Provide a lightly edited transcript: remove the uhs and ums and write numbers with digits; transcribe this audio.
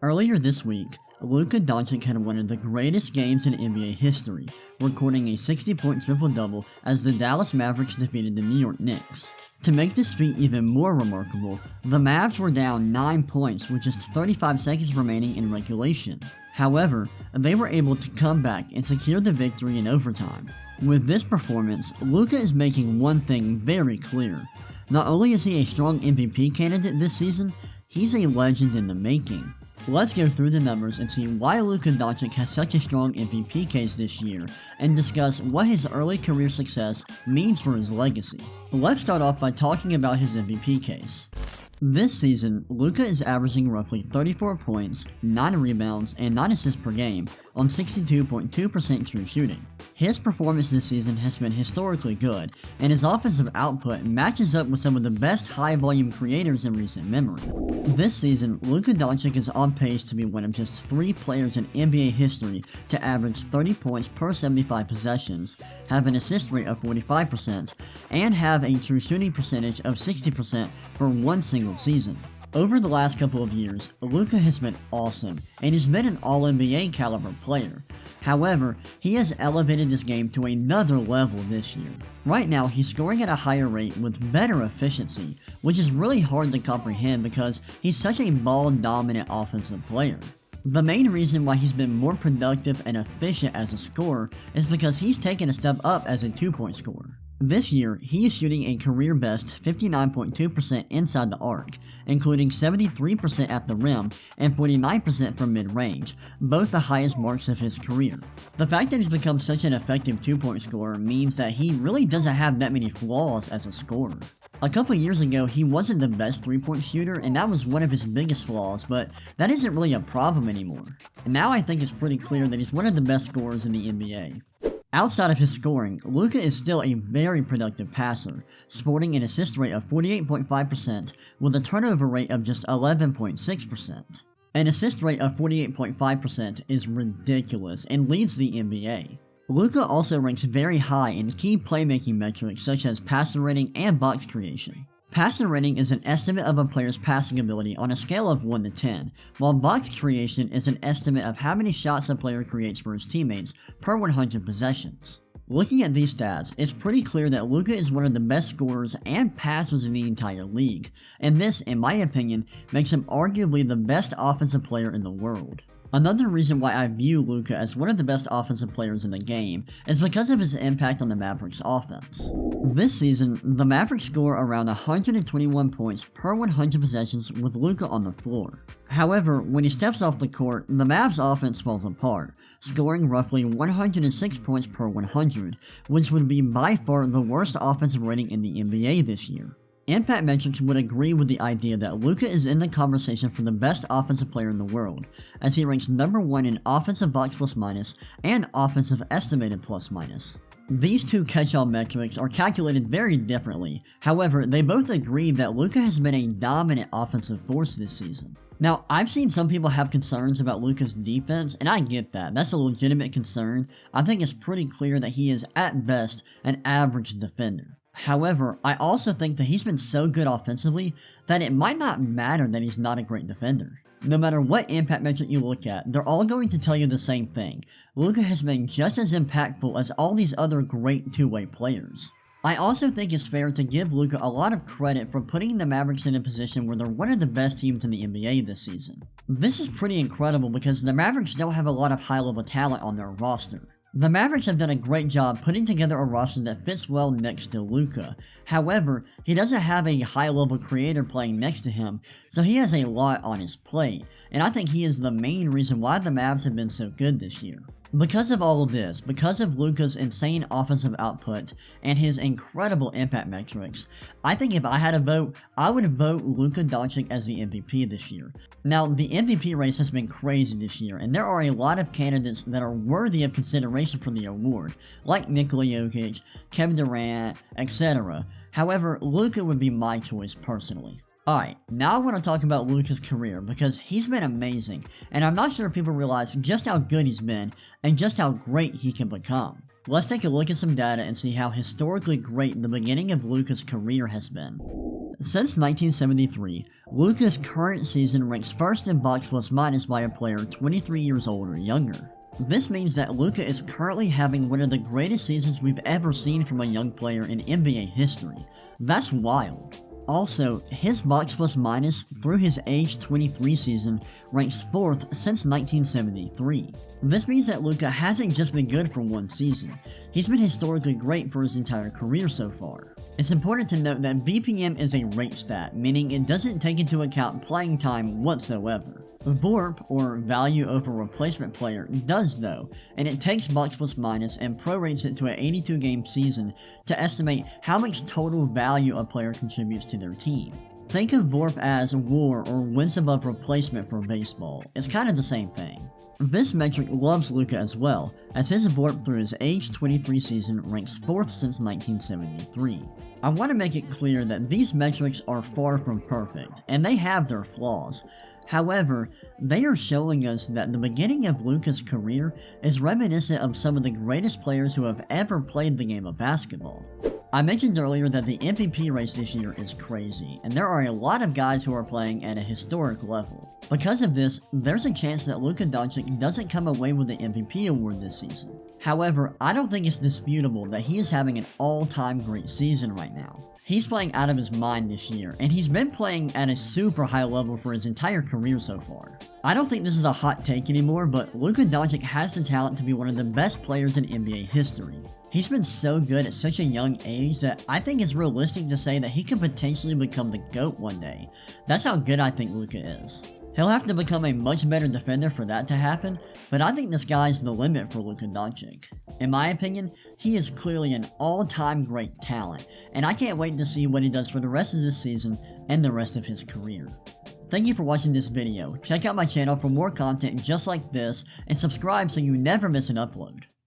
Earlier this week, Luka Doncic had one of the greatest games in NBA history, recording a 60-point triple-double as the Dallas Mavericks defeated the New York Knicks. To make this feat even more remarkable, the Mavs were down 9 points with just 35 seconds remaining in regulation. However, they were able to come back and secure the victory in overtime. With this performance, Luka is making one thing very clear. Not only is he a strong MVP candidate this season, he's a legend in the making. Let's go through the numbers and see why Luka Doncic has such a strong MVP case this year, and discuss what his early career success means for his legacy. Let's start off by talking about his MVP case. This season, Luka is averaging roughly 34 points, 9 rebounds, and 9 assists per game on 62.2% true shooting. His performance this season has been historically good, and his offensive output matches up with some of the best high-volume creators in recent memory. This season, Luka Doncic is on pace to be one of just 3 players in NBA history to average 30 points per 75 possessions, have an assist rate of 45%, and have a true shooting percentage of 60% for one single season. Over the last couple of years, Luka has been awesome, and has been an All-NBA caliber player. However, he has elevated this game to another level this year. Right now, he's scoring at a higher rate with better efficiency, which is really hard to comprehend because he's such a ball-dominant offensive player. The main reason why he's been more productive and efficient as a scorer is because he's taken a step up as a two-point scorer. This year, he is shooting a career-best 59.2% inside the arc, including 73% at the rim and 49% from mid-range, both the highest marks of his career. The fact that he's become such an effective two-point scorer means that he really doesn't have that many flaws as a scorer. A couple years ago, he wasn't the best three-point shooter, and that was one of his biggest flaws, but that isn't really a problem anymore. And now I think it's pretty clear that he's one of the best scorers in the NBA. Outside of his scoring, Luka is still a very productive passer, sporting an assist rate of 48.5% with a turnover rate of just 11.6%. An assist rate of 48.5% is ridiculous and leads the NBA. Luka also ranks very high in key playmaking metrics such as passer rating and box creation. Passer rating is an estimate of a player's passing ability on a scale of 1 to 10, while box creation is an estimate of how many shots a player creates for his teammates per 100 possessions. Looking at these stats, it's pretty clear that Luka is one of the best scorers and passers in the entire league, and this, in my opinion, makes him arguably the best offensive player in the world. Another reason why I view Luka as one of the best offensive players in the game is because of his impact on the Mavericks offense. This season, the Mavericks score around 121 points per 100 possessions with Luka on the floor. However, when he steps off the court, the Mavs offense falls apart, scoring roughly 106 points per 100, which would be by far the worst offensive rating in the NBA this year. Impact Metrics would agree with the idea that Luka is in the conversation for the best offensive player in the world, as he ranks number 1 in offensive box plus minus and offensive estimated plus minus. These two catch-all metrics are calculated very differently, however, they both agree that Luka has been a dominant offensive force this season. Now, I've seen some people have concerns about Luka's defense, and I get that. That's a legitimate concern. I think it's pretty clear that he is, at best, an average defender. However, I also think that he's been so good offensively that it might not matter that he's not a great defender. No matter what impact metric you look at, they're all going to tell you the same thing. Luka has been just as impactful as all these other great two-way players. I also think it's fair to give Luka a lot of credit for putting the Mavericks in a position where they're one of the best teams in the NBA this season. This is pretty incredible because the Mavericks don't have a lot of high-level talent on their roster. The Mavericks have done a great job putting together a roster that fits well next to Luka. However, he doesn't have a high-level creator playing next to him, so he has a lot on his plate, and I think he is the main reason why the Mavs have been so good this year. Because of all of this, because of Luka's insane offensive output and his incredible impact metrics, I think if I had a vote, I would vote Luka Doncic as the MVP this year. Now, the MVP race has been crazy this year, and there are a lot of candidates that are worthy of consideration for the award, like Nikola Jokic, Kevin Durant, etc. However, Luka would be my choice personally. Alright, now I want to talk about Luka's career because he's been amazing, and I'm not sure people realize just how good he's been and just how great he can become. Let's take a look at some data and see how historically great the beginning of Luka's career has been. Since 1973, Luka's current season ranks first in box plus minus by a player 23 years old or younger. This means that Luka is currently having one of the greatest seasons we've ever seen from a young player in NBA history. That's wild. Also, his box plus minus through his age 23 season ranks 4th since 1973. This means that Luka hasn't just been good for one season, he's been historically great for his entire career so far. It's important to note that BPM is a rate stat, meaning it doesn't take into account playing time whatsoever. VORP, or value over replacement player, does though, and it takes box plus minus and prorates it to an 82 game season to estimate how much total value a player contributes to their team. Think of VORP as WAR or wins above replacement for baseball. It's kind of the same thing. This metric loves Luka as well, as his VORP through his age 23 season ranks 4th since 1973. I want to make it clear that these metrics are far from perfect, and they have their flaws. However, they are showing us that the beginning of Luka's career is reminiscent of some of the greatest players who have ever played the game of basketball. I mentioned earlier that the MVP race this year is crazy, and there are a lot of guys who are playing at a historic level. Because of this, there's a chance that Luka Doncic doesn't come away with the MVP award this season. However, I don't think it's disputable that he is having an all-time great season right now. He's playing out of his mind this year, and he's been playing at a super high level for his entire career so far. I don't think this is a hot take anymore, but Luka Doncic has the talent to be one of the best players in NBA history. He's been so good at such a young age that I think it's realistic to say that he could potentially become the GOAT one day. That's how good I think Luka is. He'll have to become a much better defender for that to happen, but I think the sky's the limit for Luka Doncic. In my opinion, he is clearly an all-time great talent, and I can't wait to see what he does for the rest of this season and the rest of his career. Thank you for watching this video. Check out my channel for more content just like this, and subscribe so you never miss an upload.